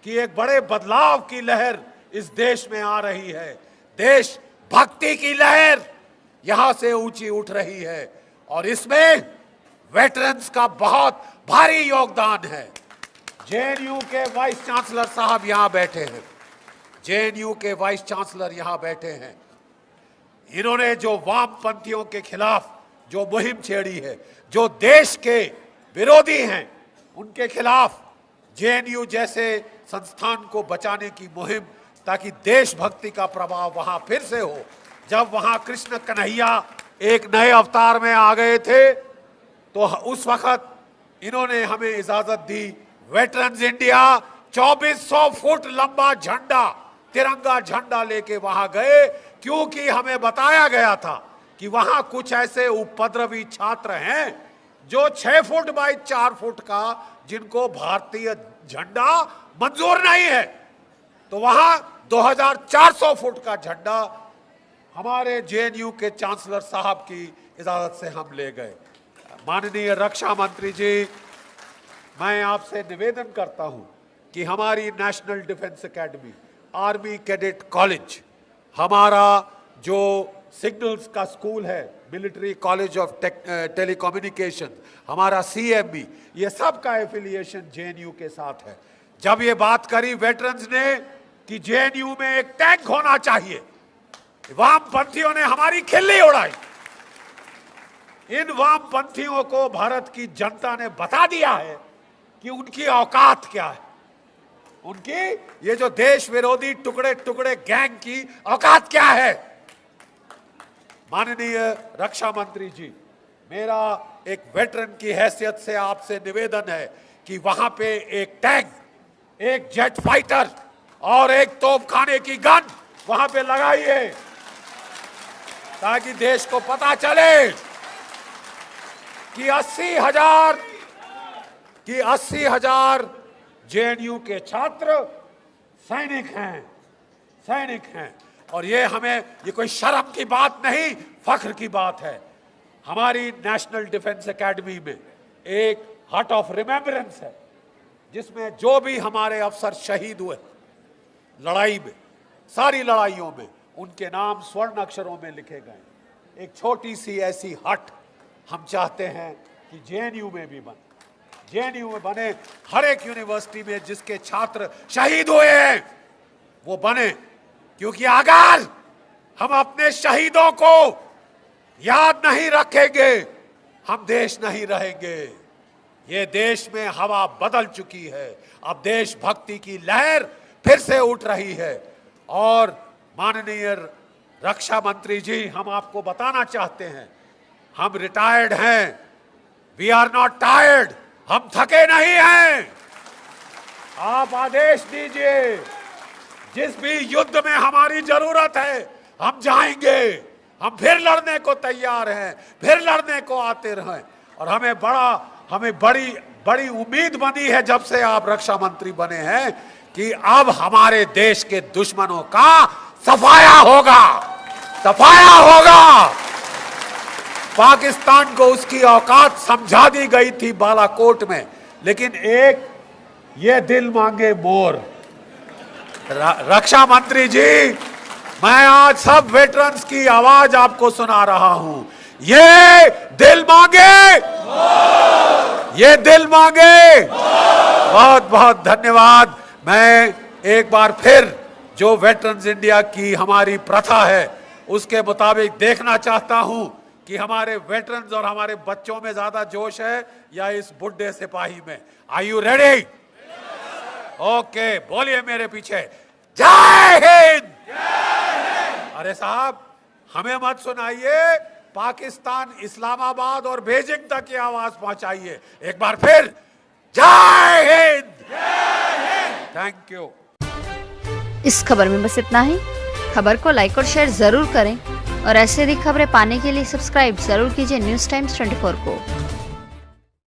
कि एक बड़े बदलाव की लहर इस देश में आ रही है। देश भक्ति की लहर यहां से ऊंची उठ रही है और इसमें वेटरन्स का बहुत भारी योगदान है। जेएनयू के वाइस चांसलर साहब यहां बैठे हैं, जेएनयू के वाइस चांसलर यहां बैठे हैं। इन्होंने जो वामपंथियों के खिलाफ जो मुहिम छेड़ी है, जो देश के विरोधी हैं उनके खिलाफ जेएनयू जैसे संस्थान को बचाने की मुहिम, ताकि देशभक्ति का प्रभाव वहां फिर से हो। जब वहां कृष्ण कन्हैया एक नए अवतार में आ गए थे तो उस वक्त इन्होंने हमें इजाजत दी। वेटरन्स इंडिया 2400 फुट लंबा झंडा, तिरंगा झंडा लेके वहां गए, क्योंकि हमें बताया गया था कि वहां कुछ ऐसे उपद्रवी छात्र हैं जो 6 फुट बाई 4 फुट का, जिनको भारतीय झंडा मंजूर नहीं है। तो वहां 2400 फुट का झंडा हमारे जेएनयू के चांसलर साहब की इजाजत से हम ले गए। माननीय रक्षा मंत्री जी, मैं आपसे निवेदन करता हूं कि हमारी national defence academy, army cadet college, हमारा जो सिग्नल्स का स्कूल है, मिलिट्री कॉलेज ऑफ टेलीकम्युनिकेशन, हमारा सीएमबी, ये सब का एफिलिएशन जेएनयू के साथ है। जब ये बात करी वेटरन्स ने कि जेएनयू में एक टैंक होना चाहिए, वामपंथियों ने हमारी खिल्ली उड़ाई। इन वामपंथियों को भारत की जनता ने बता दिया है कि उनकी औकात क्या है, उनकी ये जो देश विरोधी टुकड़े टुकड़े गैंग की औकात क्या है। माननीय रक्षा मंत्री जी, मेरा एक वेटरन की हैसियत से आपसे निवेदन है कि वहां पे एक टैंक, एक जेट फाइटर और एक तोपखाने की गन वहां पे लगाइए, ताकि देश को पता चले कि 80,000 जेएनयू के छात्र सैनिक हैं। और ये हमें, ये कोई शर्म की बात नहीं, फख्र की बात है। हमारी नेशनल डिफेंस एकेडमी में एक हट ऑफ रिमेम्बरेंस है, जिसमें जो भी हमारे अफसर शहीद हुए लड़ाई में, सारी लड़ाइयों में, उनके नाम स्वर्ण अक्षरों में लिखे गए। एक छोटी सी ऐसी हट हम चाहते हैं कि जेएनयू में भी बने, जेएनयू में बने। हर एक यूनिवर्सिटी में जिसके छात्र शहीद हुए हैं वो बने, क्योंकि अगर हम अपने शहीदों को याद नहीं रखेंगे, हम देश नहीं रहेंगे। ये देश में हवा बदल चुकी है, अब देशभक्ति की लहर फिर से उठ रही है। और माननीय रक्षा मंत्री जी, हम आपको बताना चाहते हैं, हम रिटायर्ड हैं, वी आर नॉट टायर्ड, हम थके नहीं हैं। आप आदेश दीजिए, जिस भी युद्ध में हमारी जरूरत है हम जाएंगे, हम फिर लड़ने को तैयार हैं, फिर लड़ने को आते रहें। और हमें बड़ी उम्मीद बनी है जब से आप रक्षा मंत्री बने हैं कि अब हमारे देश के दुश्मनों का सफाया होगा। पाकिस्तान को उसकी औकात समझा दी गई थी बालाकोट में, लेकिन एक ये दिल मांगे मोर। रक्षा मंत्री जी, मैं आज सब वेटरन्स की आवाज आपको सुना रहा हूं, ये दिल मांगे, ये दिल मांगे। बहुत बहुत धन्यवाद। मैं एक बार फिर जो वेटरन्स इंडिया की हमारी प्रथा है उसके मुताबिक देखना चाहता हूं कि हमारे वेटरन्स और हमारे बच्चों में ज्यादा जोश है या इस बुढ़े सिपाही में। Are you ready? ओके, बोलिए मेरे पीछे, जय हिंद। अरे साहब, हमें मत सुनाइए, पाकिस्तान, इस्लामाबाद और बीजिंग तक की आवाज पहुंचाइए। एक बार फिर, जय हिंद। Thank you. इस खबर में बस इतना ही। खबर को लाइक और शेयर जरूर करें और ऐसे अधिक खबरें पाने के लिए सब्सक्राइब जरूर कीजिए न्यूज़ टाइम्स 24 को।